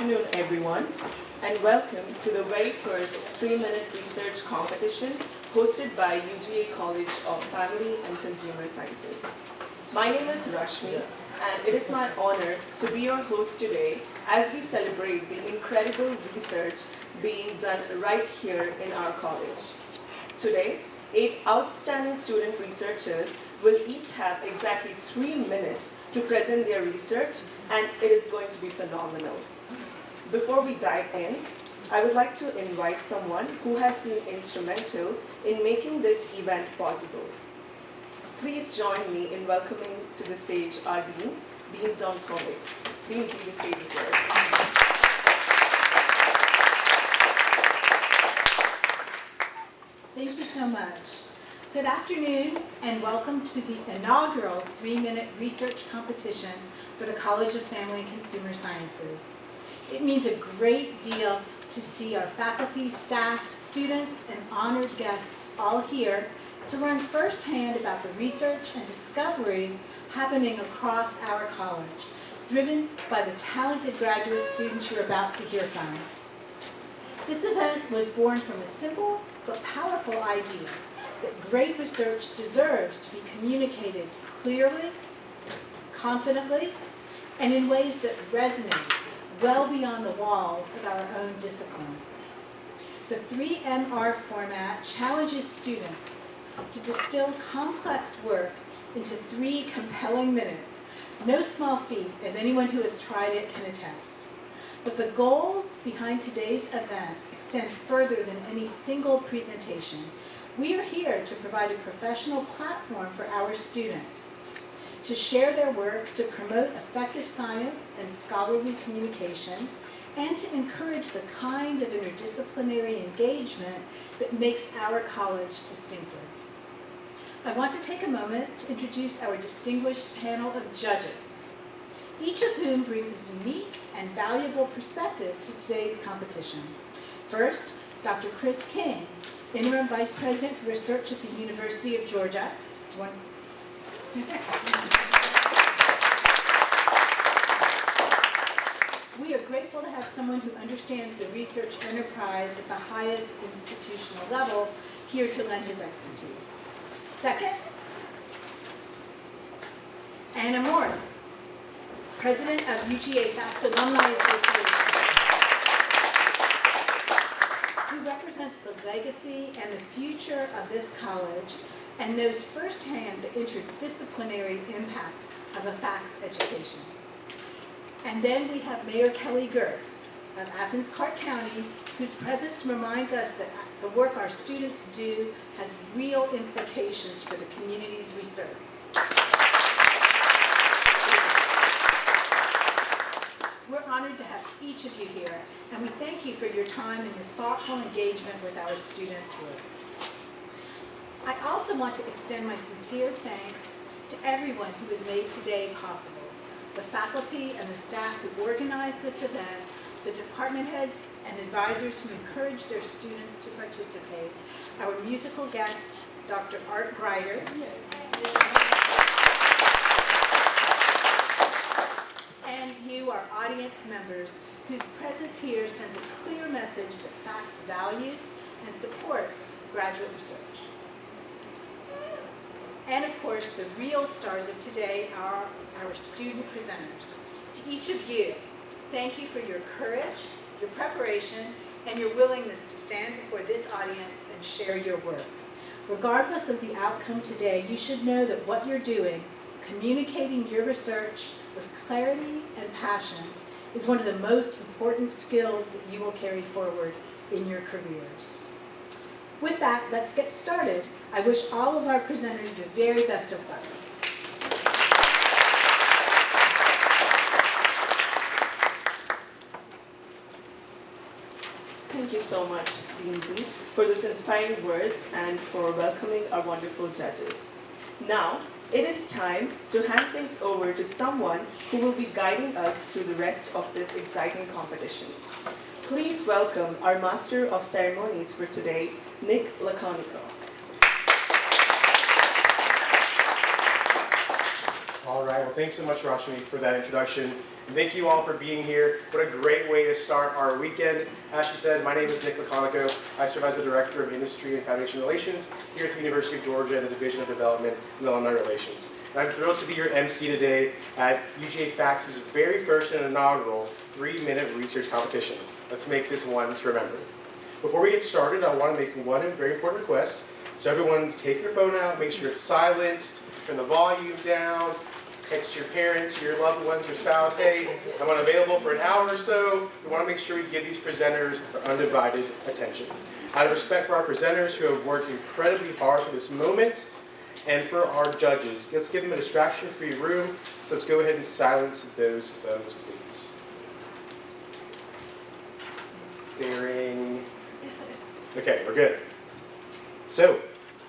afternoon, everyone, and welcome to the very first 3-minute research competition hosted by UGA College of Family and Consumer Sciences. My name is Rashmi, and it is my honor to be your host today as we celebrate the incredible research being done right here in our college. Today, 8 outstanding student researchers will each have exactly 3 minutes to present their research, and it is going to be phenomenal. Before we dive in, I would like to invite someone who has been instrumental in making this event possible. Please join me in welcoming to the stage our Dean, Dean Zonkovic. Dean, the stage is yours. Thank you so much. Good afternoon and welcome to the inaugural 3-minute research competition for the College of Family and Consumer Sciences. It means a great deal to see our faculty, staff, students, and honored guests all here to learn firsthand about the research and discovery happening across our college, driven by the talented graduate students you're about to hear from. This event was born from a simple but powerful idea that great research deserves to be communicated clearly, confidently, and in ways that resonate well beyond the walls of our own disciplines. The 3MR format challenges students to distill complex work into 3 compelling minutes. No small feat, as anyone who has tried it can attest. But the goals behind today's event extend further than any single presentation. We are here to provide a professional platform for our students to share their work, to promote effective science and scholarly communication, and to encourage the kind of interdisciplinary engagement that makes our college distinctive. I want to take a moment to introduce our distinguished panel of judges, each of whom brings a unique and valuable perspective to today's competition. First, Dr. Chris King, Interim Vice President for Research at the University of Georgia. We are grateful to have someone who understands the research enterprise at the highest institutional level here to lend his expertise. Second, Anna Morris, President of UGA FACS Alumni Association, who represents the legacy and the future of this college and knows firsthand the interdisciplinary impact of a FACS education. And then we have Mayor Kelly Gertz of Athens-Clarke County, whose presence reminds us that the work our students do has real implications for the communities we serve. We're honored to have each of you here, and we thank you for your time and your thoughtful engagement with our students' work. I also want to extend my sincere thanks to everyone who has made today possible. The faculty and the staff who organized this event, the department heads and advisors who encourage their students to participate, our musical guest, Dr. Art Greider, and you, our audience members, whose presence here sends a clear message that FACS values and supports graduate research. And of course, the real stars of today are our student presenters. To each of you, thank you for your courage, your preparation, and your willingness to stand before this audience and share your work. Regardless of the outcome today, you should know that what you're doing, communicating your research with clarity and passion, is one of the most important skills that you will carry forward in your careers. With that, let's get started. I wish all of our presenters the very best of luck. Thank you so much, Lindsay, for those inspiring words and for welcoming our wonderful judges. Now, it is time to hand things over to someone who will be guiding us through the rest of this exciting competition. Please welcome our Master of Ceremonies for today, Nick Laconico. All right, well, thanks so much, Rashmi, for that introduction. And thank you all for being here. What a great way to start our weekend. As she said, my name is Nick McConico. I serve as the Director of Industry and Foundation Relations here at the University of Georgia in the Division of Development and Alumni Relations. And I'm thrilled to be your MC today at UGA FACS's very first and inaugural 3-minute research competition. Let's make this one to remember. Before we get started, I want to make one very important request. So everyone, take your phone out, make sure it's silenced, turn the volume down, text your parents, your loved ones, your spouse, hey, I'm unavailable for an hour or so. We want to make sure we give these presenters our undivided attention. Out of respect for our presenters who have worked incredibly hard for this moment, and for our judges, let's give them a distraction-free room. So let's go ahead and silence those phones, please. Staring. Okay, we're good. So,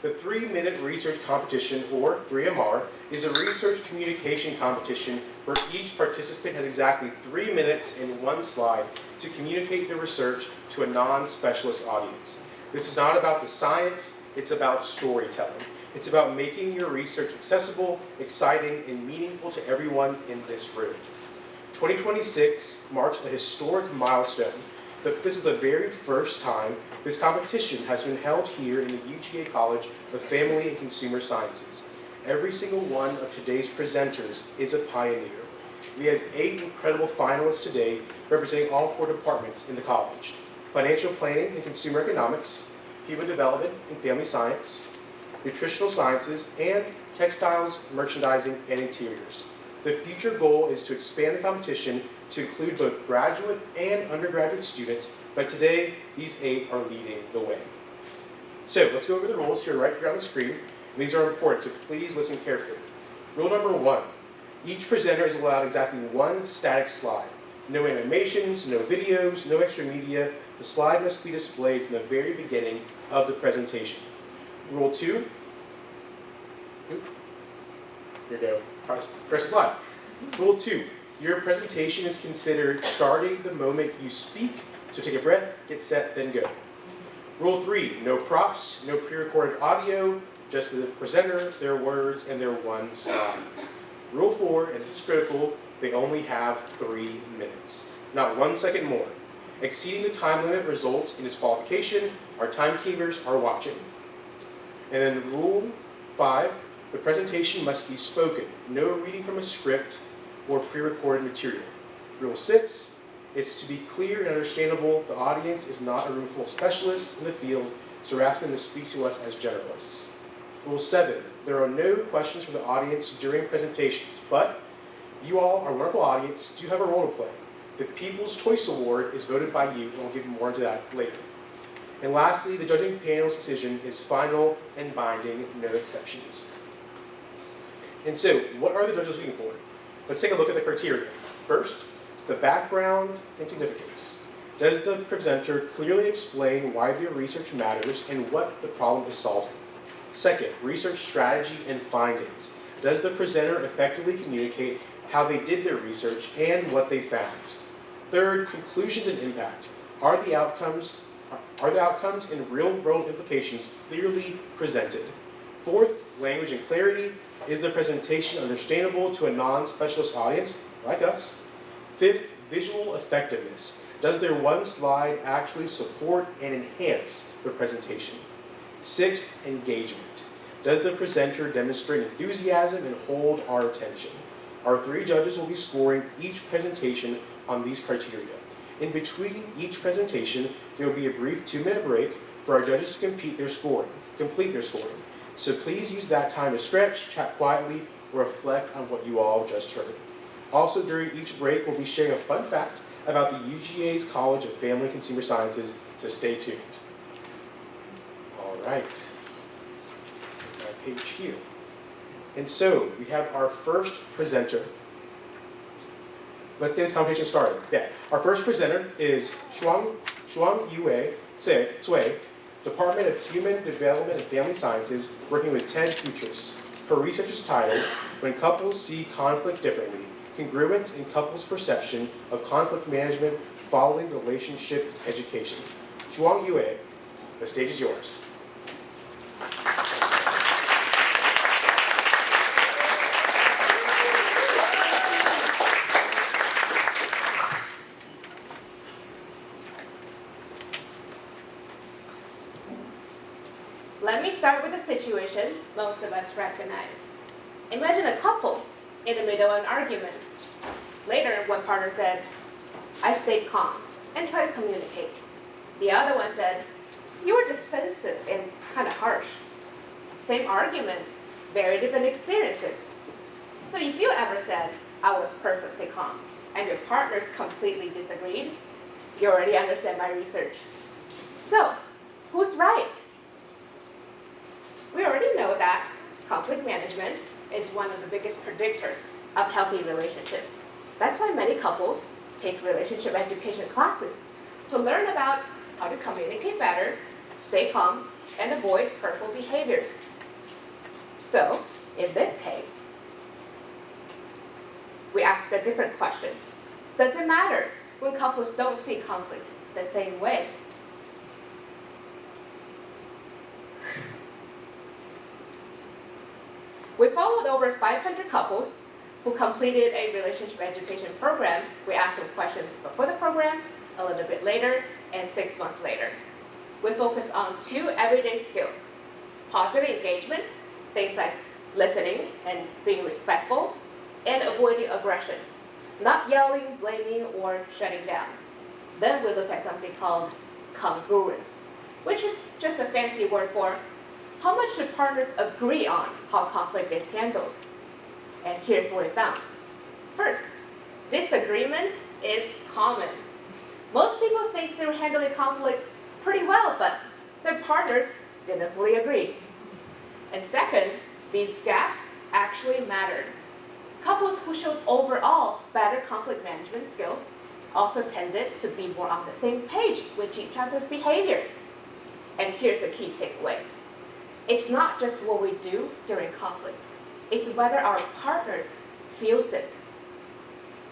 the 3-minute research competition, or 3MR, is a research communication competition where each participant has exactly 3 minutes and 1 slide to communicate their research to a non-specialist audience. This is not about the science, it's about storytelling. It's about making your research accessible, exciting, and meaningful to everyone in this room. 2026 marks a historic milestone. This is the very first time this competition has been held here in the UGA College of Family and Consumer Sciences. Every single one of today's presenters is a pioneer. We have 8 incredible finalists today representing all 4 departments in the college: financial planning and consumer economics, human development and family science, nutritional sciences, and textiles, merchandising, and interiors. The future goal is to expand the competition to include both graduate and undergraduate students, but today, these 8 are leading the way. So let's go over the rules here, right here on the screen. And these are important, so please listen carefully. Rule number 1, each presenter is allowed exactly 1 static slide. No animations, no videos, no extra media. The slide must be displayed from the very beginning of the presentation. Rule 2, here you go, press the slide. Rule 2, your presentation is considered starting the moment you speak, so take a breath, get set, then go. Rule 3, no props, no pre-recorded audio, just the presenter, their words, and their 1 slide. Rule 4, and this is critical, they only have 3 minutes, not 1 second more. Exceeding the time limit results in disqualification. Our timekeepers are watching. And then Rule 5, the presentation must be spoken, no reading from a script or pre-recorded material. Rule 6 is to be clear and understandable. The audience is not a room full of specialists in the field, so we're asking them to speak to us as generalists. Rule 7, there are no questions from the audience during presentations, but you all, our wonderful audience, do have a role to play. The People's Choice Award is voted by you, and we'll get more into that later. And lastly, the judging panel's decision is final and binding, no exceptions. And so, what are the judges looking for? Let's take a look at the criteria. First, the background and significance. Does the presenter clearly explain why their research matters and what the problem is solving? Second, research strategy and findings. Does the presenter effectively communicate how they did their research and what they found? Third, conclusions and impact. Are the outcomes and real-world implications clearly presented? Fourth, language and clarity. Is the presentation understandable to a non-specialist audience, like us? Fifth, visual effectiveness. Does their 1 slide actually support and enhance the presentation? Sixth, engagement. Does the presenter demonstrate enthusiasm and hold our attention? Our 3 judges will be scoring each presentation on these criteria. In between each presentation, there will be a brief 2-minute break for our judges to complete their scoring. So please use that time to stretch, chat quietly, or reflect on what you all just heard. Also, during each break, we'll be sharing a fun fact about the UGA's College of Family and Consumer Sciences, so stay tuned. All right, that page here. And so, we have our first presenter. Let's get this competition started. Yeah, our first presenter is Shuang Yue Cui, Department of Human Development and Family Sciences, working with 10 futurists. Her research is titled, When Couples See Conflict Differently, Congruence in Couples' Perception of Conflict Management Following Relationship Education. Shuang Yue, the stage is yours. start with a situation most of us recognize. Imagine a couple in the middle of an argument. Later, one partner said, "I stayed calm and tried to communicate." The other one said, "You were defensive and kind of harsh." Same argument, very different experiences. So if you ever said, "I was perfectly calm," and your partners completely disagreed, you already understand my research. So, who's right? We already know that conflict management is one of the biggest predictors of healthy relationship. That's why many couples take relationship education classes to learn about how to communicate better, stay calm, and avoid hurtful behaviors. So, in this case, we ask a different question. Does it matter when couples don't see conflict the same way? We followed over 500 couples who completed a relationship education program. We asked them questions before the program, a little bit later, and 6 months later. We focused on 2 everyday skills: positive engagement, things like listening and being respectful, and avoiding aggression, not yelling, blaming, or shutting down. Then we look at something called congruence, which is just a fancy word for how much do partners agree on how conflict is handled. And here's what we found. First, disagreement is common. Most people think they were handling conflict pretty well, but their partners didn't fully agree. And second, these gaps actually mattered. Couples who showed overall better conflict management skills also tended to be more on the same page with each other's behaviors. And here's a key takeaway. It's not just what we do during conflict. It's whether our partners feels it.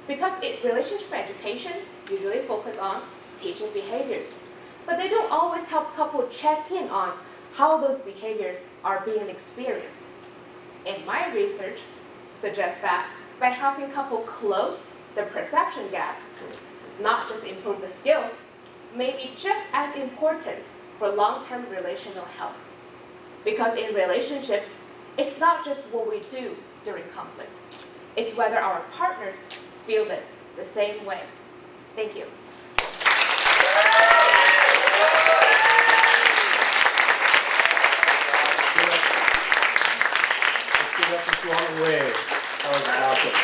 Because in relationship education usually focus on teaching behaviors, but they don't always help couples check in on how those behaviors are being experienced. And my research suggests that by helping couples close the perception gap, not just improve the skills, may be just as important for long-term relational health. Because in relationships, it's not just what we do during conflict. It's whether our partners feel it the same way. Thank you. Let's give it up to Shuang Wei. That was awesome.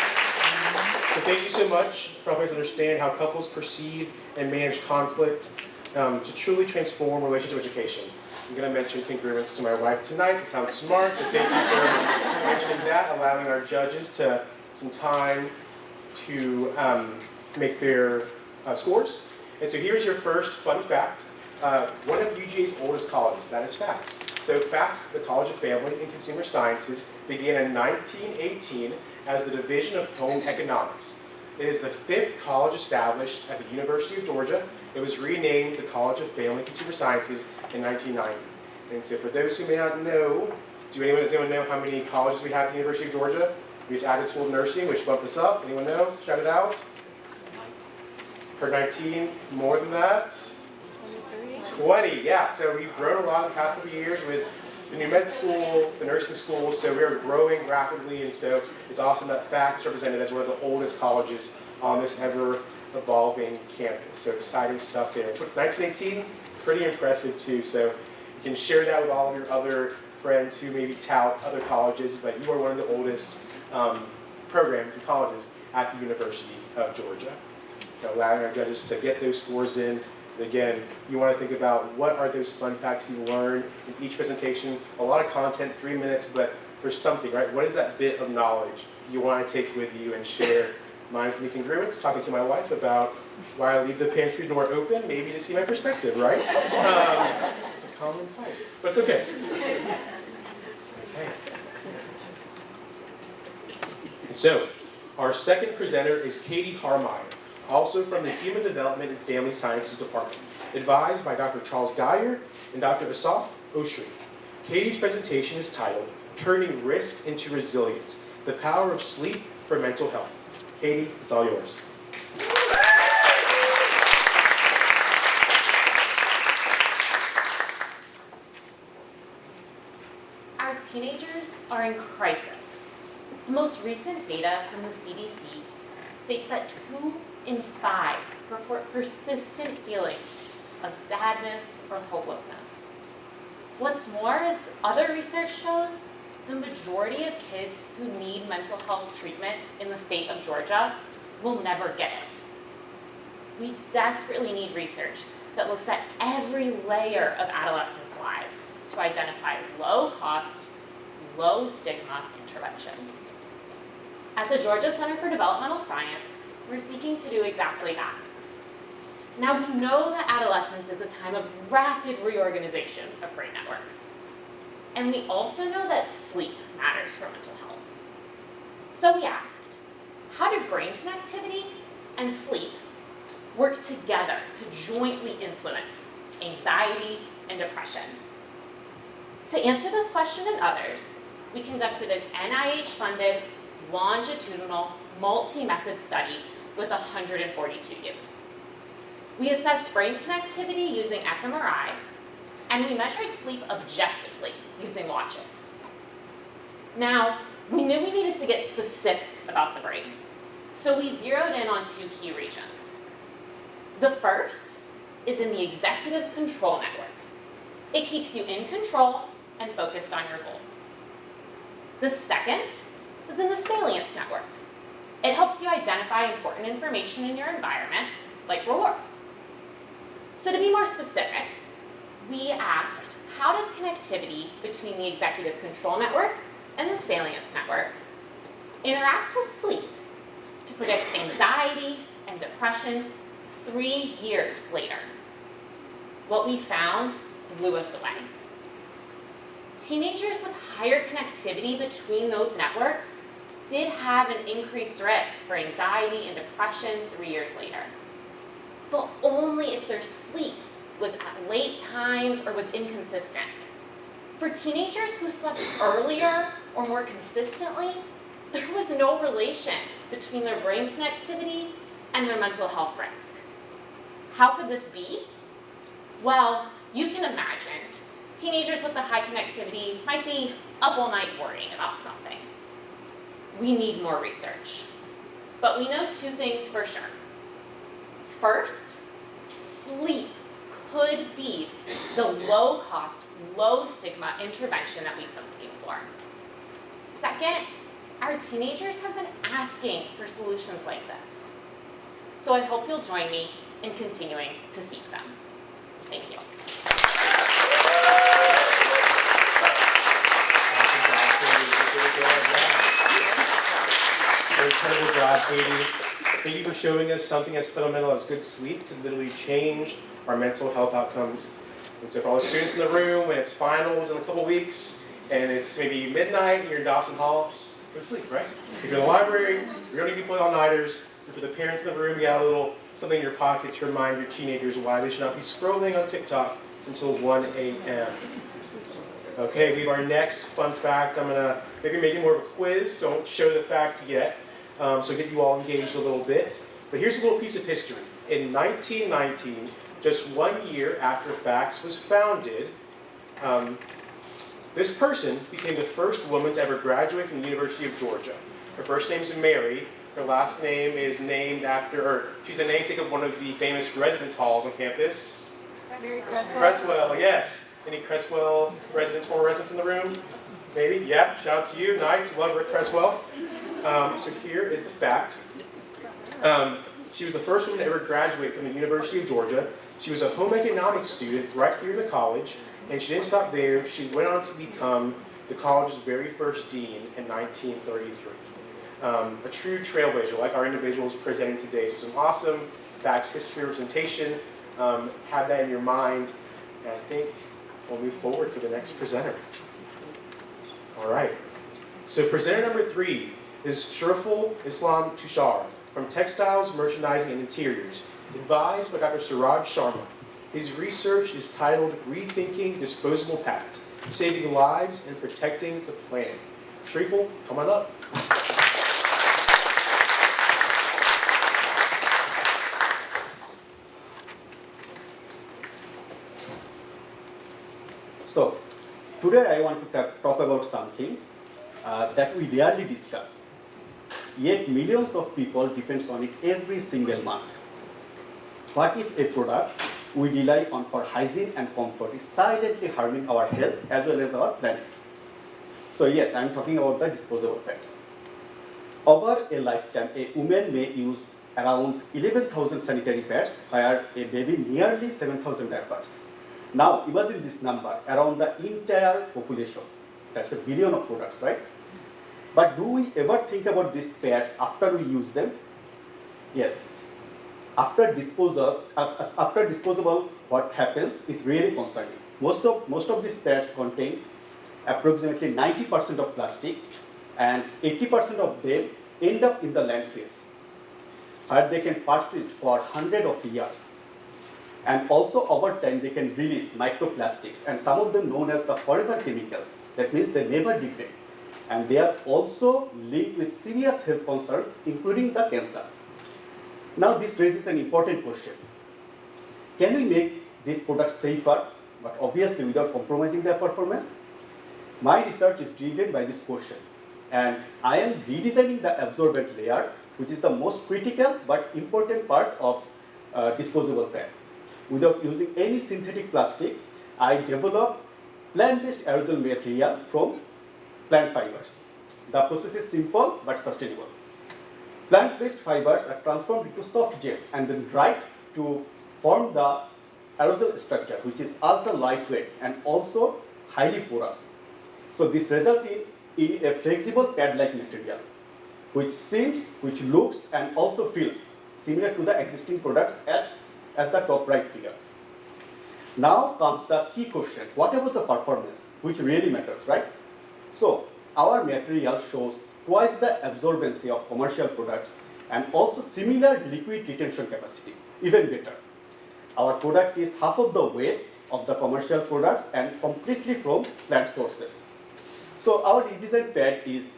So thank you so much for helping us understand how couples perceive and manage conflict to truly transform relationship education. I'm going to mention congruence to my wife tonight. It sounds smart, so thank you for mentioning that, allowing our judges to some time to make their scores. And so here's your first fun fact. One of UGA's oldest colleges, that is FACS. So FACS, the College of Family and Consumer Sciences, began in 1918 as the Division of Home Economics. It is the 5th college established at the University of Georgia. It was renamed the College of Family and Consumer Sciences in 1990. And so for those who may not know, does anyone know how many colleges we have at the University of Georgia? We just added School of Nursing, which bumped us up. Anyone know? Shout it out. Heard 19, more than that? 20, yeah. So we've grown a lot in the past couple of years with the new med school, the nursing school, so we are growing rapidly, and so it's awesome that FACS is represented as one of the oldest colleges on this ever-evolving campus. So exciting stuff there. 1918, pretty impressive too, so you can share that with all of your other friends who maybe tout other colleges, but you are one of the oldest programs and colleges at the University of Georgia. So allowing our judges to get those scores in. Again, you want to think about what are those fun facts you learn in each presentation. A lot of content, 3 minutes, but there's something, right? What is that bit of knowledge you want to take with you and share? Mine's me congruence, talking to my wife about why I leave the pantry door open, maybe to see my perspective, right? It's a common fight, but it's okay. Okay. And so, our second presenter is Katie Harmeyer, also from the Human Development and Family Sciences Department, advised by Dr. Charles Geyer and Dr. Asaf Oshri. Katie's presentation is titled, Turning Risk into Resilience, the Power of Sleep for Mental Health. Katie, it's all yours. teenagers are in crisis. The most recent data from the CDC states that 2 in 5 report persistent feelings of sadness or hopelessness. What's more, as other research shows, the majority of kids who need mental health treatment in the state of Georgia will never get it. We desperately need research that looks at every layer of adolescents' lives to identify low-cost, low-stigma interventions. At the Georgia Center for Developmental Science, we're seeking to do exactly that. Now, we know that adolescence is a time of rapid reorganization of brain networks. And we also know that sleep matters for mental health. So we asked, how do brain connectivity and sleep work together to jointly influence anxiety and depression? To answer this question and others, we conducted an NIH-funded, longitudinal, multi-method study with 142 youth. We assessed brain connectivity using fMRI, and we measured sleep objectively using watches. Now, we knew we needed to get specific about the brain, so we zeroed in on 2 key regions. The first is in the executive control network. It keeps you in control and focused on your goals. The second is in the salience network. It helps you identify important information in your environment, like reward. So to be more specific, we asked, how does connectivity between the executive control network and the salience network interact with sleep to predict anxiety and depression 3 years later? What we found blew us away. Teenagers with higher connectivity between those networks did have an increased risk for anxiety and depression 3 years later, but only if their sleep was at late times or was inconsistent. For teenagers who slept earlier or more consistently, there was no relation between their brain connectivity and their mental health risk. How could this be? Well, you can imagine. Teenagers with the high connectivity might be up all night worrying about something. We need more research. But we know 2 things for sure. First, sleep could be the low-cost, low-stigma intervention that we've been looking for. Second, our teenagers have been asking for solutions like this. So I hope you'll join me in continuing to seek them. Thank you. Incredible job, Katie. Thank you for showing us something as fundamental as good sleep can literally change our mental health outcomes. And so for all the students in the room, when it's finals in a couple weeks, and it's maybe midnight and you're in Dawson Hall, just go to sleep, right? If you're in the library, you don't need to be pulling all-nighters. And for the parents in the room, you got a little something in your pocket to remind your teenagers why they should not be scrolling on TikTok until 1 a.m. Okay, we have our next fun fact. I'm gonna maybe make it more of a quiz, so I won't show the fact yet. So get you all engaged a little bit. But here's a little piece of history. In 1919, just 1 year after FACS was founded, this person became the first woman to ever graduate from the University of Georgia. Her first name's Mary. Her last name is named after, or she's the namesake of one of the famous residence halls on campus. Mary Cresswell. Cresswell, yes. Any Cresswell residents or residents in the room? Maybe? Yep. Shout out to you. Nice. Love Rick Cresswell. So here is the fact. She was the first woman to ever graduate from the University of Georgia. She was a home economics student right here in the college, and she didn't stop there. She went on to become the college's very first dean in 1933. A true trailblazer, like our individuals presenting today. So some awesome facts, history, representation. Have that in your mind, and I think we'll move forward for the next presenter. All right. So presenter number 3 is Shariful Islam Tushar from Textiles, Merchandising, and Interiors, advised by Dr. Suraj Sharma. His research is titled Rethinking Disposable Pads, Saving Lives and Protecting the Planet. Shariful, come on up. So, Today I want to talk about something that we rarely discuss, yet millions of people depends on it every single month. What if a product we rely on for hygiene and comfort is silently harming our health as well as our planet? So yes, I am talking about the disposable pads. Over a lifetime, a woman may use around 11,000 sanitary pads, while a baby nearly 7,000 diapers. Now imagine this number around the entire population. That's a billion of products, right? But do we ever think about these pads after we use them? Yes. After disposable, what happens is really concerning. Most of these pads contain approximately 90% of plastic, and 80% of them end up in the landfills, where they can persist for hundreds of years. And also over time they can release microplastics, and some of them known as the forever chemicals. That means they never degrade. And they are also linked with serious health concerns, including the cancer. Now this raises an important question. Can we make these products safer, but obviously without compromising their performance? My research is driven by this question, and I am redesigning the absorbent layer, which is the most critical but important part of disposable pad. Without using any synthetic plastic, I developed plant-based aerosol material from plant fibers. The process is simple but sustainable. Plant-based fibers are transformed into soft gel and then dried to form the aerosol structure, which is ultra lightweight and also highly porous. So this results in a flexible pad-like material, which looks and also feels similar to the existing products as the top right figure. Now comes the key question: what about the performance, which really matters, right? So our material shows twice the absorbency of commercial products and also similar liquid retention capacity, even better. Our product is half of the weight of the commercial products and completely from plant sources. So our redesigned pad is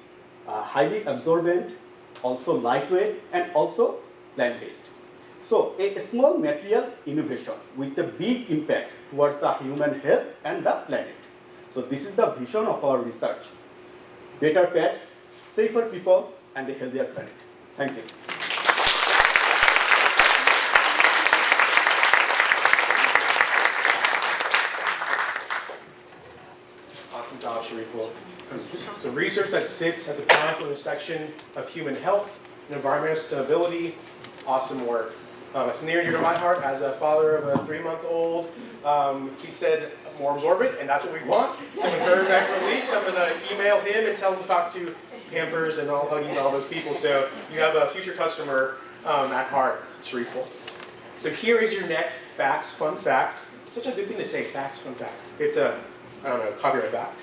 highly absorbent, also lightweight, and also plant-based. So a small material innovation with a big impact towards the human health and the planet. So this is the vision of our research. Better pets, safer people, and a healthier planet. Thank you. Awesome job, Shariful. So research that sits at the powerful intersection of human health and environmental sustainability. Awesome work. It's near and dear to my heart as a father of a 3-month-old. He said more absorbent, and that's what we want. So when her back release, I'm going to email him and tell him to talk to Pampers and all Huggies, all those people. So you have a future customer at heart, Shariful. So here is your next facts, fun fact. It's such a good thing to say, facts, fun fact. We have to, I don't know, copyright that.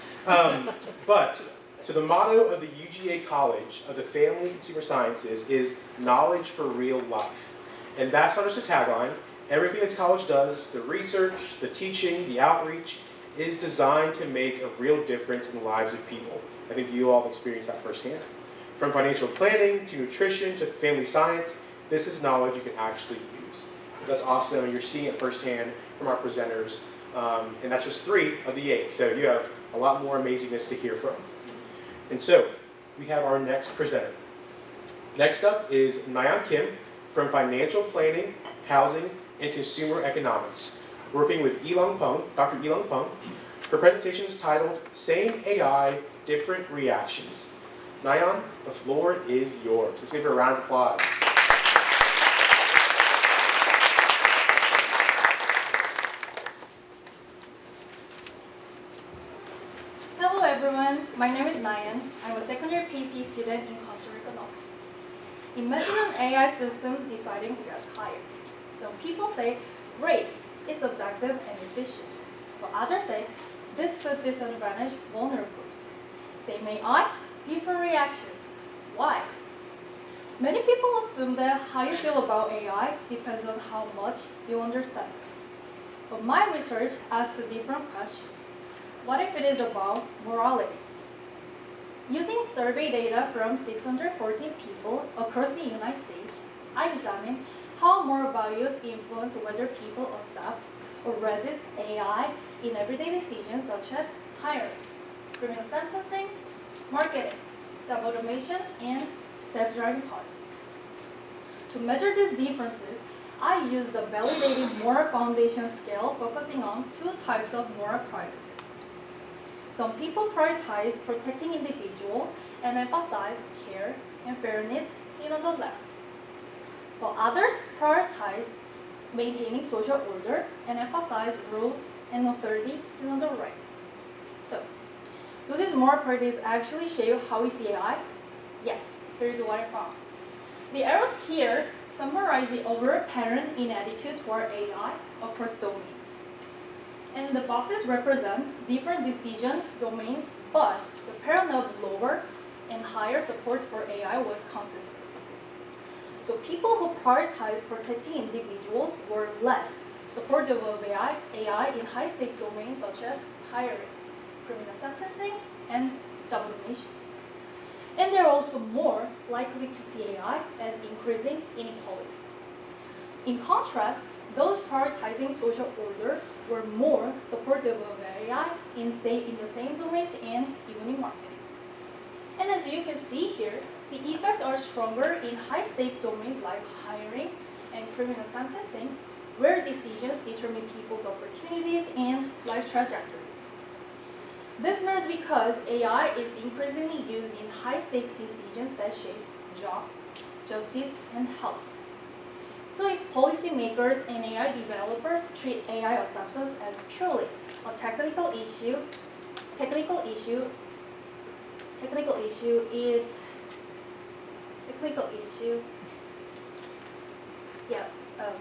So the motto of the UGA College of the Family and Consumer Sciences is knowledge for real life. And that's not just a tagline. Everything this college does, the research, the teaching, the outreach, is designed to make a real difference in the lives of people. I think you all have experienced that firsthand. From financial planning to nutrition to family science, this is knowledge you can actually use. So that's awesome, and you're seeing it firsthand from our presenters. And that's just 3 of the 8, so you have a lot more amazingness to hear from. And so, we have our next presenter. Next up is Nayan Kim from Financial Planning, Housing, and Consumer Economics, working with Dr. Elong Peng. Her presentation is titled, Same AI, Different Reactions. Nayan, the floor is yours. Let's give her a round of applause. Hello everyone, my name is Nayan. I'm a second-year PC student in consumer economics. Imagine an AI system deciding who gets hired. Some people say, great, it's objective and efficient. But others say, this could disadvantage vulnerable groups. Same AI, different reactions. Why? Many people assume that how you feel about AI depends on how much you understand. But my research asks a different question. What if it is about morality? Using survey data from 614 people across the United States, I examined how moral values influence whether people accept or resist AI in everyday decisions such as hiring, criminal sentencing, marketing, job automation, and self-driving cars. To measure these differences, I use the validating moral foundation scale focusing on two types of moral priorities. Some people prioritize protecting individuals and emphasize care and fairness seen on the left, while others prioritize maintaining social order and emphasize rules and authority seen on the right. So, do these moral priorities actually shape how we see AI? Yes, here's what I found. The arrows here summarize the overall pattern in attitude toward AI across domains. And the boxes represent different decision domains, but the pattern of lower and higher support for AI was consistent. So people who prioritize protecting individuals were less supportive of AI in high-stakes domains such as hiring, criminal sentencing, and job automation. And they're also more likely to see AI as increasing inequality. In contrast, those prioritizing social order were more supportive of AI in the same domains and even in marketing. And as you can see here, the effects are stronger in high-stakes domains like hiring and criminal sentencing, where decisions determine people's opportunities and life trajectories. This matters because AI is increasingly used in high-stakes decisions that shape job, justice, and health. So if policymakers and AI developers treat AI adoptions as purely a technical issue,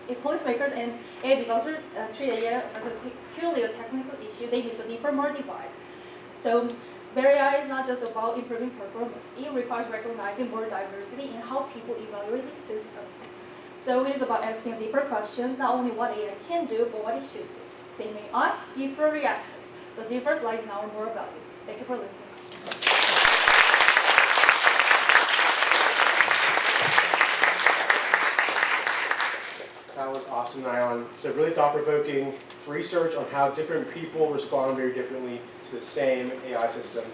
if policymakers and AI developers treat AI as purely a technical issue, they miss a deeper moral divide. So, better AI is not just about improving performance. It requires recognizing more diversity in how people evaluate these systems. So it is about asking a deeper question, not only what AI can do, but what it should do. Same AI, different reactions. The difference lies in our moral values. Thank you for listening. That was awesome, Nyan. So really thought-provoking research on how different people respond very differently to the same AI system.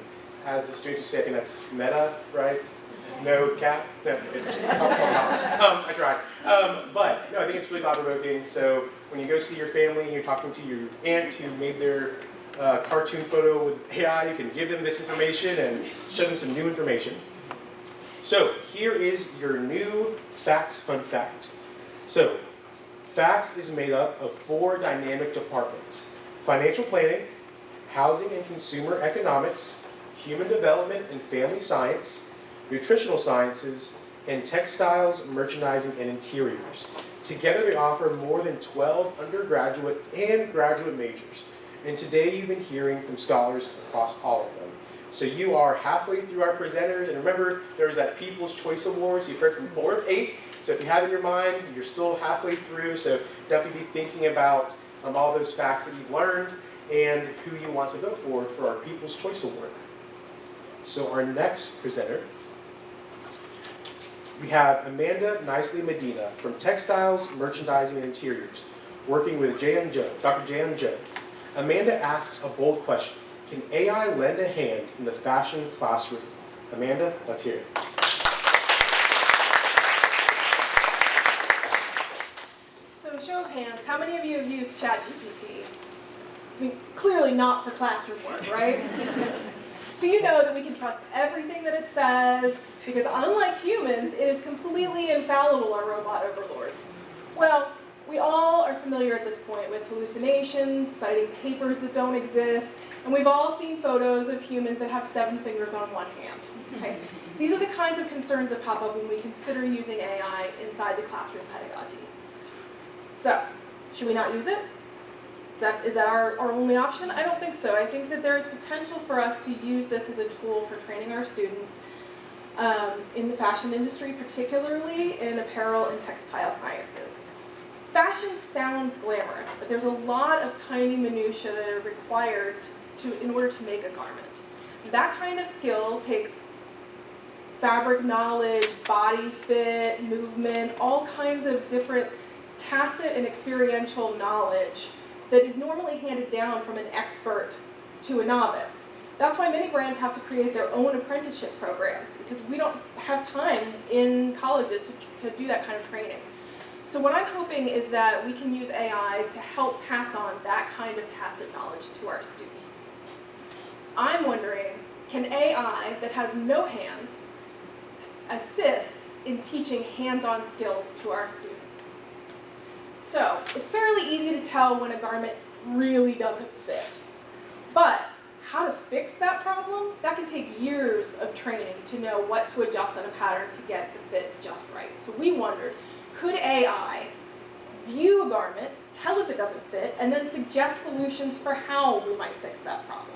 As the students would say, I think that's meta, right? No cap? No, I tried. But no, I think it's really thought-provoking. So when you go see your family and you're talking to your aunt who made their cartoon photo with AI, you can give them this information and show them some new information. So here is your new facts fun fact. So FACTS is made up of 4 dynamic departments: financial planning, housing and consumer economics, human development and family science, nutritional sciences, and textiles, merchandising, and interiors. Together they offer more than 12 undergraduate and graduate majors. And today you've been hearing from scholars across all of them. So you are halfway through our presenters, and remember there was that People's Choice Awards. You've heard from 4 of 8. So if you have in your mind, you're still halfway through, so definitely be thinking about all those facts that you've learned and who you want to vote for our People's Choice Award. So our next presenter, we have Amanda Nicely Medina from Textiles, Merchandising, and Interiors, working with Dr. Jayon Joe. Amanda asks a bold question: can AI lend a hand in the fashion classroom? Amanda, let's hear it. So show of hands, how many of you have used ChatGPT? I mean, clearly not for classroom work, right? So you know that we can trust everything that it says, because unlike humans, it is completely infallible, our robot overlord. Well, we all are familiar at this point with hallucinations, citing papers that don't exist, and we've all seen photos of humans that have 7 fingers on one hand. Okay? These are the kinds of concerns that pop up when we consider using AI inside the classroom pedagogy. So, should we not use it? Is that our only option? I don't think so. I think that there is potential for us to use this as a tool for training our students in the fashion industry, particularly in apparel and textile sciences. Fashion sounds glamorous, but there's a lot of tiny minutiae that are required in order to make a garment. That kind of skill takes fabric knowledge, body fit, movement, all kinds of different tacit and experiential knowledge that is normally handed down from an expert to a novice. That's why many brands have to create their own apprenticeship programs, because we don't have time in colleges to do that kind of training. So what I'm hoping is that we can use AI to help pass on that kind of tacit knowledge to our students. I'm wondering, can AI that has no hands assist in teaching hands-on skills to our students? So it's fairly easy to tell when a garment really doesn't fit. But how to fix that problem, that can take years of training to know what to adjust on a pattern to get the fit just right. So we wondered, could AI view a garment, tell if it doesn't fit, and then suggest solutions for how we might fix that problem?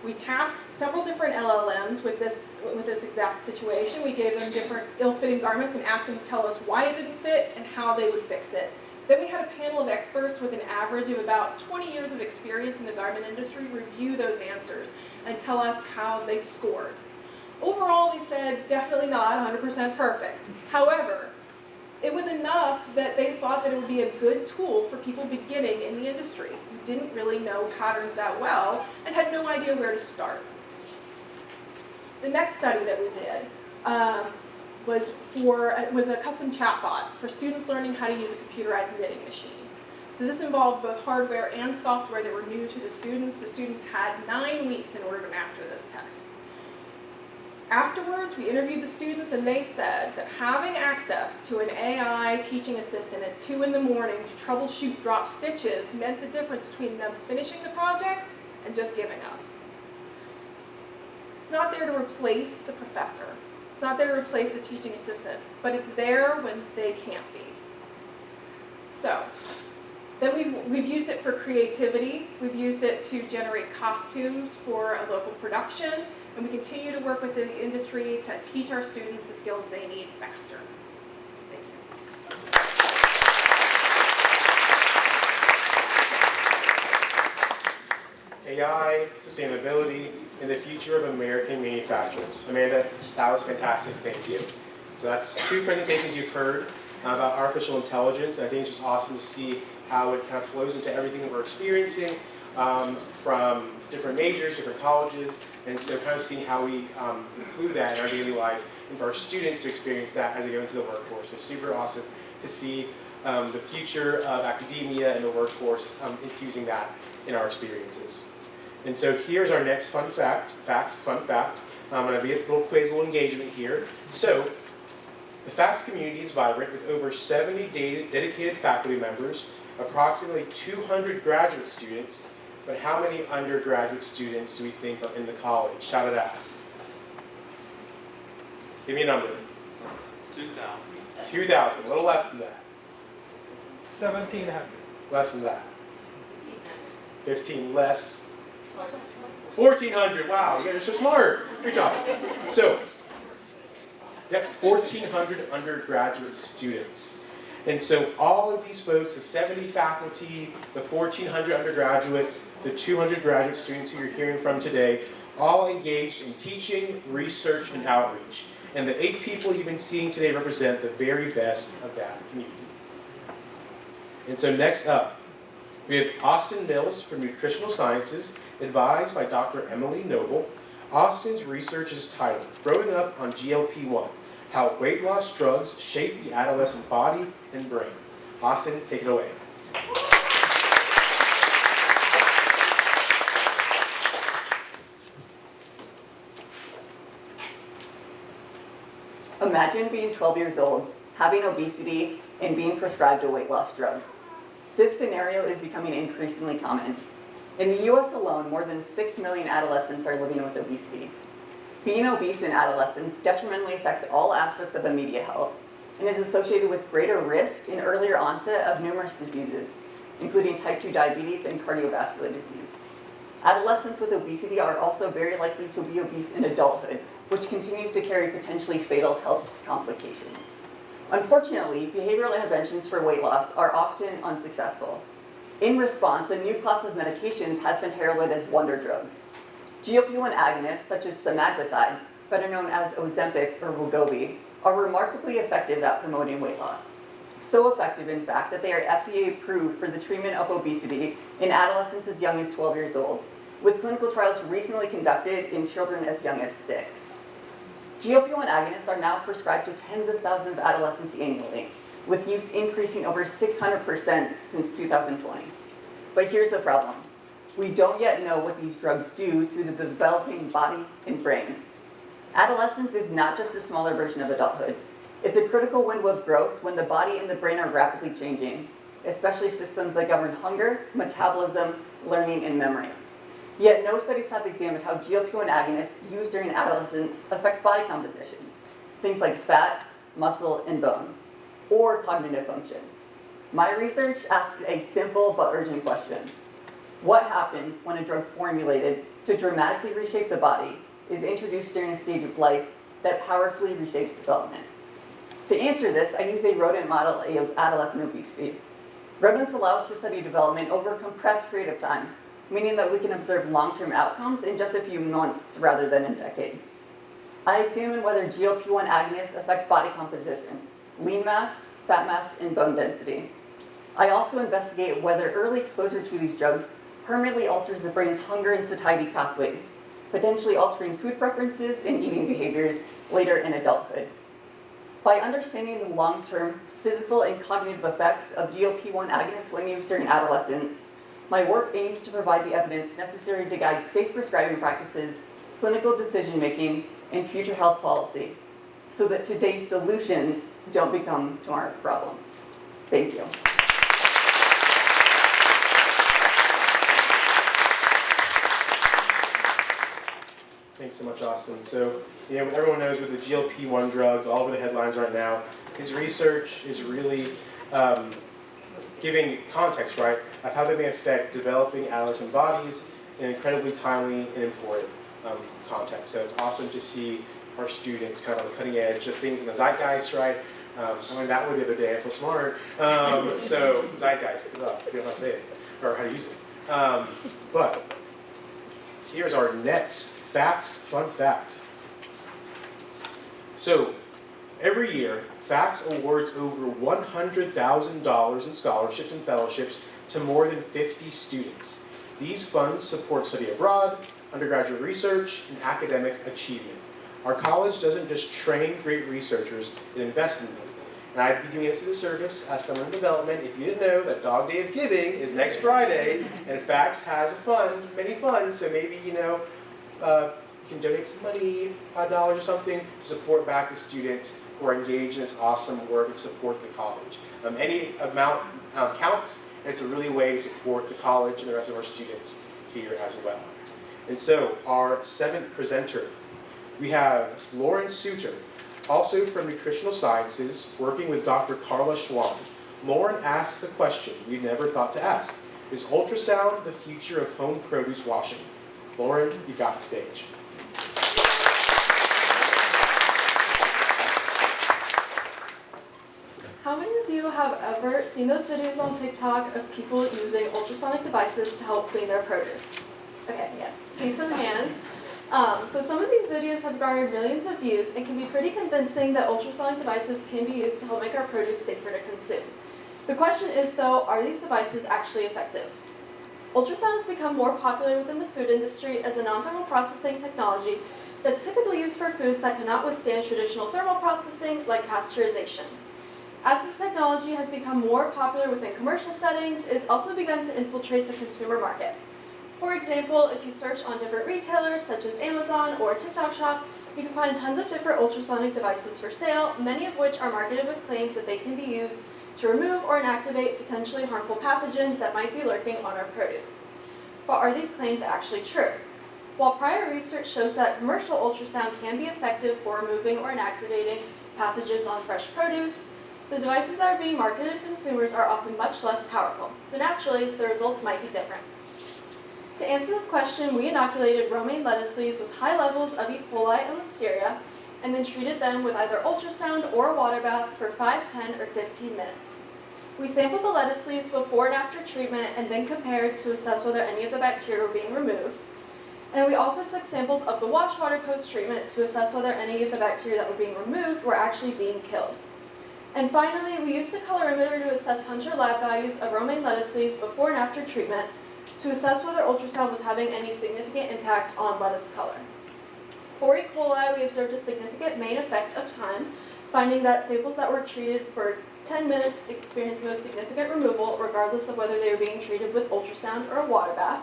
We tasked several different LLMs with this exact situation. We gave them different ill-fitting garments and asked them to tell us why it didn't fit and how they would fix it. Then we had a panel of experts with an average of about 20 years of experience in the garment industry review those answers and tell us how they scored. Overall, they said definitely not 100% perfect. However, it was enough that they thought that it would be a good tool for people beginning in the industry who didn't really know patterns that well and had no idea where to start. The next study that we did was a custom chatbot for students learning how to use a computerized knitting machine. So this involved both hardware and software that were new to the students. The students had 9 weeks in order to master this tech. Afterwards, we interviewed the students and they said that having access to an AI teaching assistant at 2 in the morning to troubleshoot drop stitches meant the difference between them finishing the project and just giving up. It's not there to replace the professor. It's not there to replace the teaching assistant, but it's there when they can't be. So, then we've used it for creativity. We've used it to generate costumes for a local production, and we continue to work within the industry to teach our students the skills they need faster. Thank you. AI, sustainability, and the future of American manufacturing. Amanda, that was fantastic, thank you. So that's 2 presentations you've heard about artificial intelligence. I think it's just awesome to see how it kind of flows into everything that we're experiencing from different majors, different colleges, and so kind of seeing how we include that in our daily life and for our students to experience that as they go into the workforce. So super awesome to see the future of academia and the workforce infusing that in our experiences. And so here's our next fun fact. I'm going to be a little quiz, a little engagement here. So the FACTS community is vibrant with over 70 dedicated faculty members, approximately 200 graduate students, but how many undergraduate students do we think are in the college? Shout it out. Give me a number. 2,000. 2,000, a little less than that. 1,700. Less than that. 15 less. 1,400, wow, you guys are so smart. Great job. So, yep, 1,400 undergraduate students. And so all of these folks, the 70 faculty, the 1,400 undergraduates, the 200 graduate students who you're hearing from today, all engaged in teaching, research, and outreach. And the 8 people you've been seeing today represent the very best of that community. And so next up, we have Austin Mills from Nutritional Sciences, advised by Dr. Emily Noble. Austin's research is titled, Growing Up on GLP-1, How Weight Loss Drugs Shape the Adolescent Body and Brain. Austin, take it away. Imagine being 12 years old, having obesity, and being prescribed a weight loss drug. This scenario is becoming increasingly common. In the US alone, more than 6 million adolescents are living with obesity. Being obese in adolescence detrimentally affects all aspects of immediate health and is associated with greater risk and earlier onset of numerous diseases, including type 2 diabetes and cardiovascular disease. Adolescents with obesity are also very likely to be obese in adulthood, which continues to carry potentially fatal health complications. Unfortunately, behavioral interventions for weight loss are often unsuccessful. In response, a new class of medications has been heralded as wonder drugs. GLP-1 agonists, such as semaglutide, better known as Ozempic or Wegovy, are remarkably effective at promoting weight loss. So effective, in fact, that they are FDA approved for the treatment of obesity in adolescents as young as 12 years old, with clinical trials recently conducted in children as young as 6. GLP-1 agonists are now prescribed to tens of thousands of adolescents annually, with use increasing over 600% since 2020. But here's the problem. We don't yet know what these drugs do to the developing body and brain. Adolescence is not just a smaller version of adulthood. It's a critical window of growth when the body and the brain are rapidly changing, especially systems that govern hunger, metabolism, learning, and memory. Yet no studies have examined how GLP-1 agonists used during adolescence affect body composition, things like fat, muscle, and bone, or cognitive function. My research asked a simple but urgent question. What happens when a drug formulated to dramatically reshape the body is introduced during a stage of life that powerfully reshapes development? To answer this, I use a rodent model of adolescent obesity. Rodents allow us to study development over a compressed period of time, meaning that we can observe long-term outcomes in just a few months rather than in decades. I examine whether GLP-1 agonists affect body composition, lean mass, fat mass, and bone density. I also investigate whether early exposure to these drugs permanently alters the brain's hunger and satiety pathways, potentially altering food preferences and eating behaviors later in adulthood. By understanding the long-term physical and cognitive effects of GLP-1 agonists when used during adolescence, my work aims to provide the evidence necessary to guide safe prescribing practices, clinical decision-making, and future health policy, so that today's solutions don't become tomorrow's problems. Thank you. Thanks so much, Austin. So, everyone knows with the GLP-1 drugs all over the headlines right now, his research is really giving context, right, of how they may affect developing adolescent bodies in an incredibly timely and important context. So it's awesome to see our students kind of on the cutting edge of things in the zeitgeist, right? I learned that word the other day. I feel smart. So zeitgeist, if you don't know how to say it or how to use it. But here's our next fun fact. So every year, FACTS awards over $100,000 in scholarships and fellowships to more than 50 students. These funds support study abroad, undergraduate research, and academic achievement. Our college doesn't just train great researchers, it invests in them. And I'd be doing this as a service as someone in development if you didn't know that Dog Day of Giving is next Friday, and FACTS has a fund, many funds, so maybe you can donate some money, $5 or something, to support back the students who are engaged in this awesome work and support the college. Any amount counts, and it's a really way to support the college and the rest of our students here as well. And so, our 7th presenter, we have Lauren Suter, also from Nutritional Sciences, working with Dr. Carla Schwan. Lauren asks the question we never thought to ask. Is ultrasound the future of home produce washing? Lauren, you got the stage. How many of you have ever seen those videos on TikTok of people using ultrasonic devices to help clean their produce? Okay, yes, see some hands. So some of these videos have garnered millions of views and can be pretty convincing that ultrasonic devices can be used to help make our produce safer to consume. The question is though, are these devices actually effective? Ultrasound has become more popular within the food industry as a non-thermal processing technology that's typically used for foods that cannot withstand traditional thermal processing like pasteurization. As this technology has become more popular within commercial settings, it's also begun to infiltrate the consumer market. For example, if you search on different retailers such as Amazon or TikTok Shop, you can find tons of different ultrasonic devices for sale, many of which are marketed with claims that they can be used to remove or inactivate potentially harmful pathogens that might be lurking on our produce. But are these claims actually true? While prior research shows that commercial ultrasound can be effective for removing or inactivating pathogens on fresh produce, the devices that are being marketed to consumers are often much less powerful, so naturally, the results might be different. To answer this question, we inoculated romaine lettuce leaves with high levels of E. coli and listeria, and then treated them with either ultrasound or a water bath for 5, 10, or 15 minutes. We sampled the lettuce leaves before and after treatment and then compared to assess whether any of the bacteria were being removed. And we also took samples of the wash water post-treatment to assess whether any of the bacteria that were being removed were actually being killed. And finally, we used a colorimeter to assess Hunter lab values of romaine lettuce leaves before and after treatment to assess whether ultrasound was having any significant impact on lettuce color. For E. coli, we observed a significant main effect of time, finding that samples that were treated for 10 minutes experienced the most significant removal, regardless of whether they were being treated with ultrasound or a water bath.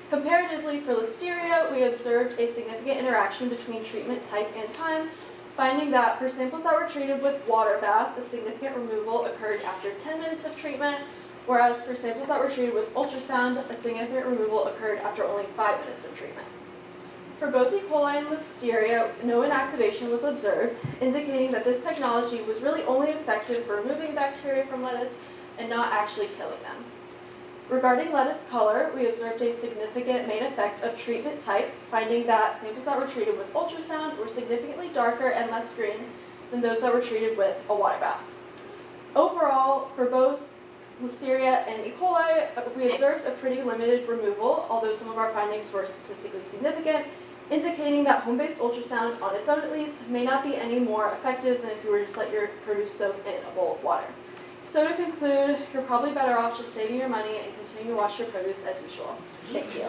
Comparatively, for Listeria, we observed a significant interaction between treatment type and time, finding that for samples that were treated with water bath, a significant removal occurred after 10 minutes of treatment, whereas for samples that were treated with ultrasound, a significant removal occurred after only 5 minutes of treatment. For both E. coli and Listeria, no inactivation was observed, indicating that this technology was really only effective for removing bacteria from lettuce and not actually killing them. Regarding lettuce color, we observed a significant main effect of treatment type, finding that samples that were treated with ultrasound were significantly darker and less green than those that were treated with a water bath. Overall, for both Listeria and E. coli, we observed a pretty limited removal, although some of our findings were statistically significant, indicating that home-based ultrasound, on its own at least, may not be any more effective than if you were to just let your produce soak in a bowl of water. So to conclude, you're probably better off just saving your money and continuing to wash your produce as usual. Thank you.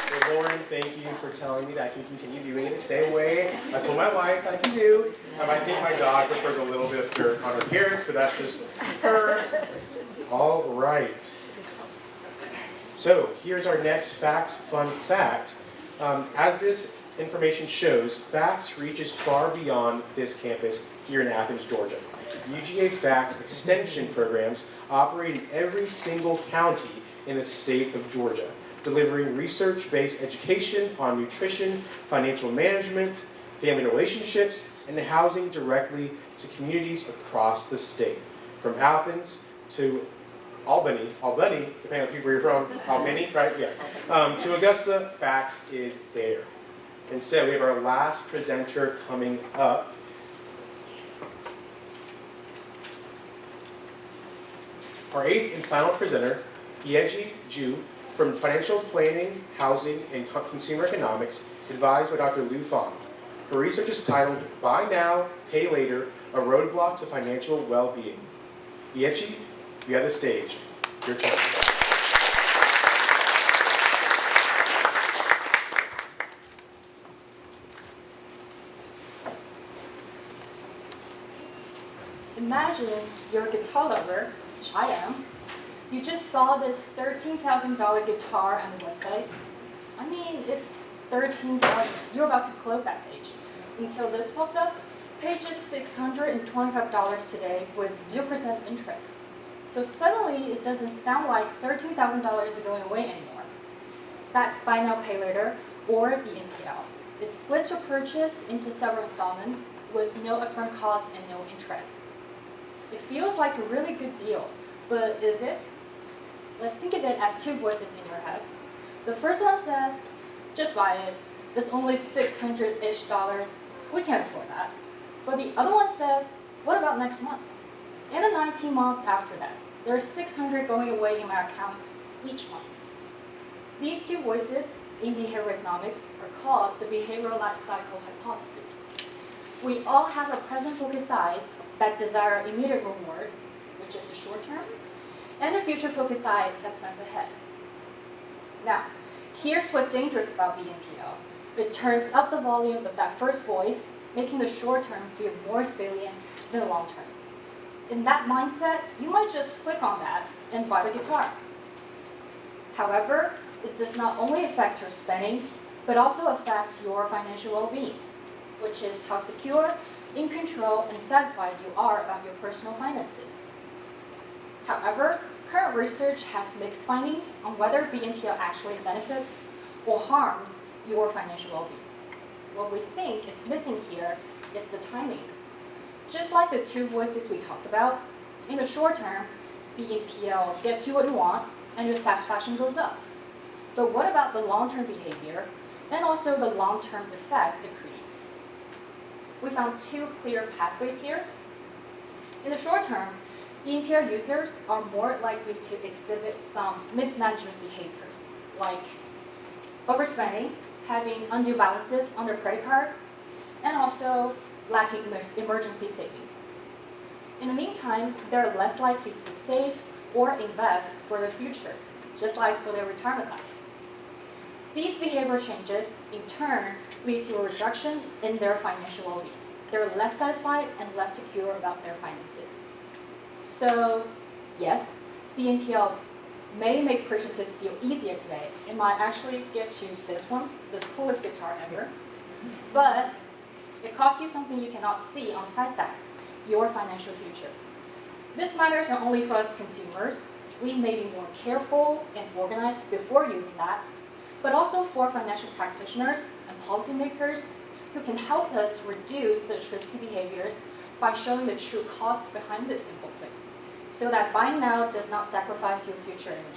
So Lauren, thank you for telling me that I can continue doing it the same way I told my wife I can do. I think my dog prefers a little bit of dirt on her carrots, but that's just her. All right. So here's our next facts fun fact. As this information shows, FACTS reaches far beyond this campus here in Athens, Georgia. UGA FACTS extension programs operate in every single county in the state of Georgia, delivering research-based education on nutrition, financial management, family relationships, and housing directly to communities across the state. From Athens to Albany, depending on where you're from, Albany, right? Yeah. To Augusta, FACTS is there. And so we have our last presenter coming up. Our eighth and final presenter, Ieji Ju, from Financial Planning, Housing, and Consumer Economics, advised by Dr. Lu Fang. Her research is titled, Buy Now, Pay Later, A Roadblock to Financial Well-Being. Ieji, you have the stage. Your turn. Imagine you're a guitar lover, which I am. You just saw this $13,000 guitar on the website. I mean, it's $13,000. You're about to close that page. Until this pops up, page is $625 today with 0% interest. So suddenly, it doesn't sound like $13,000 is going away anymore. That's Buy Now, Pay Later, or BNPL. It splits your purchase into several installments with no upfront cost and no interest. It feels like a really good deal, but is it? Let's think of it as two voices in your head. The first one says, just buy it. It's only $600-ish. We can't afford that. But the other one says, what about next month? And the 19 months after that, there's $600 going away in my account each month. These two voices in behavioral economics are called the behavioral life cycle hypothesis. We all have a present focus side that desire immediate reward, which is the short term, and a future focus side that plans ahead. Now, here's what's dangerous about BNPL. It turns up the volume of that first voice, making the short term feel more salient than the long term. In that mindset, you might just click on that and buy the guitar. However, it does not only affect your spending, but also affect your financial well-being, which is how secure, in control, and satisfied you are about your personal finances. However, current research has mixed findings on whether BNPL actually benefits or harms your financial well-being. What we think is missing here is the timing. Just like the two voices we talked about, in the short term, BNPL gets you what you want and your satisfaction goes up. But what about the long-term behavior and also the long-term effect it creates? We found two clear pathways here. In the short term, BNPL users are more likely to exhibit some mismanagement behaviors, like overspending, having undue balances on their credit card, and also lacking emergency savings. In the meantime, they're less likely to save or invest for their future, just like for their retirement life. These behavior changes, in turn, lead to a reduction in their financial well-being. They're less satisfied and less secure about their finances. So, yes, BNPL may make purchases feel easier today. It might actually get you this one, this coolest guitar ever. But it costs you something you cannot see on the price tag, your financial future. This matters not only for us consumers, we may be more careful and organized before using that, but also for financial practitioners and policymakers who can help us reduce such risky behaviors by showing the true cost behind this simple click, so that buying now does not sacrifice your future anymore.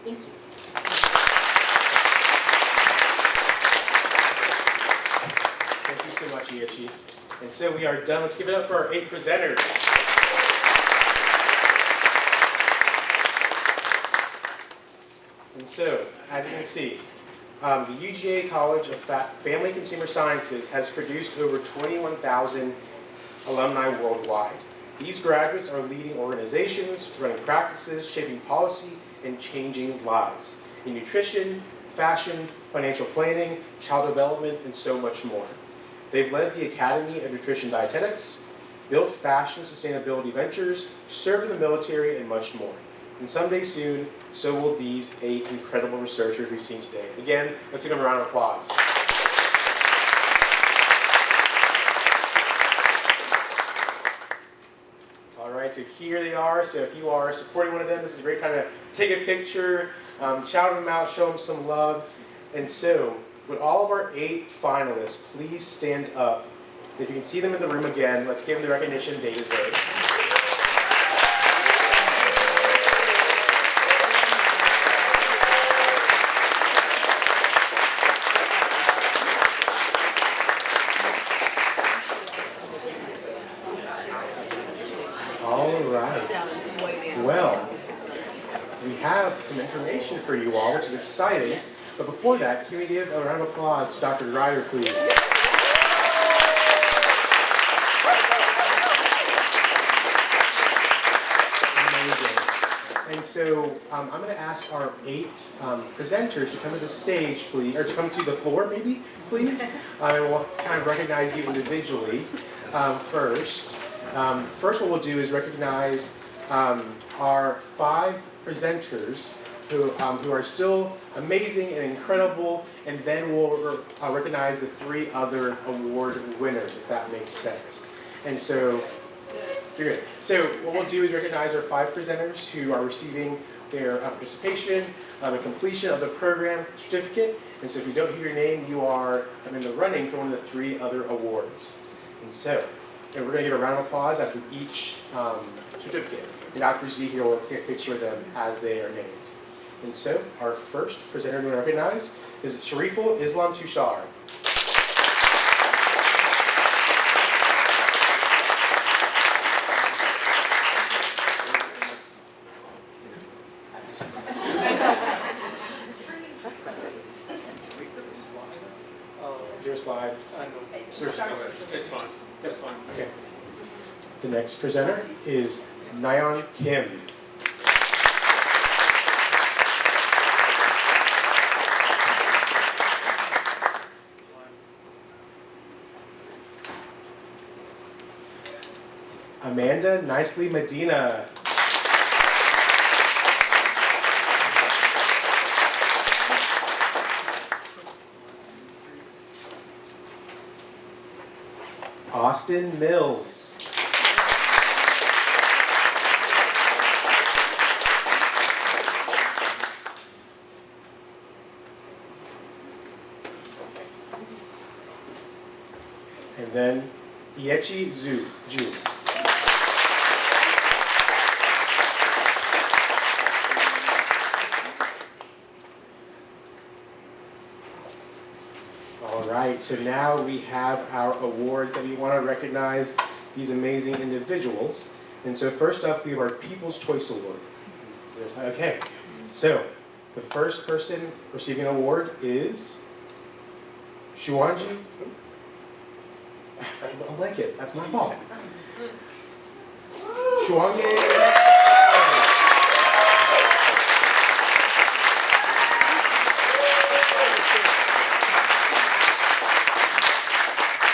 Thank you. Thank you so much, Iechi. And so we are done. Let's give it up for our 8 presenters. And so, as you can see, the UGA College of Family Consumer Sciences has produced over 21,000 alumni worldwide. These graduates are leading organizations, running practices, shaping policy, and changing lives in nutrition, fashion, financial planning, child development, and so much more. They've led the Academy of Nutrition Dietetics, built fashion sustainability ventures, served in the military, and much more. And someday soon, so will these 8 incredible researchers we've seen today. Again, let's give them a round of applause. All right, so here they are. So if you are supporting one of them, this is a great time to take a picture, shout them out, show them some love. And so, would all of our 8 finalists please stand up? If you can see them in the room again, let's give them the recognition they deserve. All right. Well, we have some information for you all, which is exciting. But before that, can we give a round of applause to Dr. Ryder, please? Amazing. And so I'm going to ask our 8 presenters to come to the stage, please, or to come to the floor, maybe, please. And we'll kind of recognize you individually first. First, what we'll do is recognize our 5 presenters who are still amazing and incredible, and then we'll recognize the 3 other award winners, if that makes sense. And so, you're good. So what we'll do is recognize our 5 presenters who are receiving their participation, and completion of the program certificate. And so if you don't hear your name, you are in the running for one of the 3 other awards. And so, and we're going to give a round of applause after each certificate. And Dr. Z here will take a picture of them as they are named. And so, our first presenter to recognize is Shariful Islam Tushar. Is there a slide? It's fine. It's fine. Okay. The next presenter is Nyan Kim. Amanda Nicely Medina. Austin Mills. And then Iechi Ju. All right, so now we have our awards that we want to recognize these amazing individuals. And so first up, we have our People's Choice Award. Okay, so the first person receiving an award is Shuanji. I don't like it, that's my fault. Shuangye.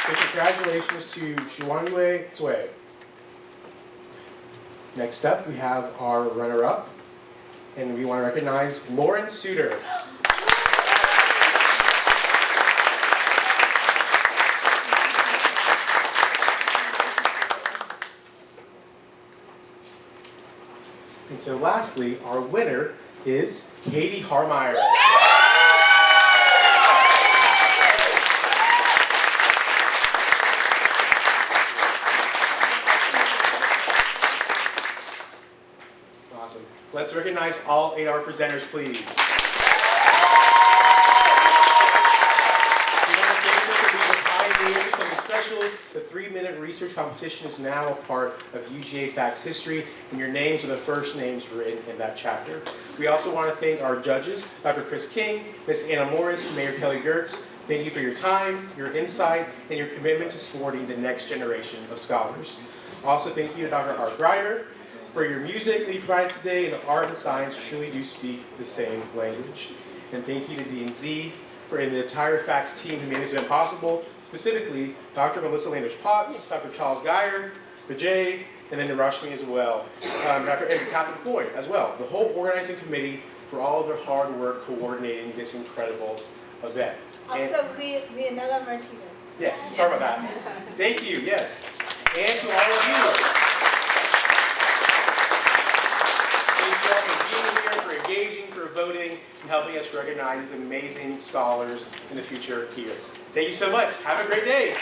So congratulations to Shuangye Cui. Next up, we have our runner-up, and we want to recognize Lauren Suter. And so lastly, our winner is Katie Harmeyer. Awesome. Let's recognize all 8 of our presenters, please. Something special. The 3-minute research competition is now a part of UGA Facts history, and your names are the first names written in that chapter. We also want to thank our judges, Dr. Chris King, Ms. Anna Morris, Mayor Kelly Gertz. Thank you for your time, your insight, and your commitment to supporting the next generation of scholars. Also, thank you to Dr. Art Grider for your music that you provided today, and the art and science truly do speak the same language. And thank you to D&Z and the entire Facts team who made this event possible, specifically Dr. Melissa Landers-Potts, Dr. Charles Geyer, Vijay, and then to Rashmi as well, Dr. and Catherine Floyd as well, the whole organizing committee for all of their hard work coordinating this incredible event. Also, Leonela Martinez. Yes, sorry about that. Thank you, yes. And to all of you. Thank you all for being here, for engaging, for voting, and helping us recognize amazing scholars in the future here. Thank you so much. Have a great day.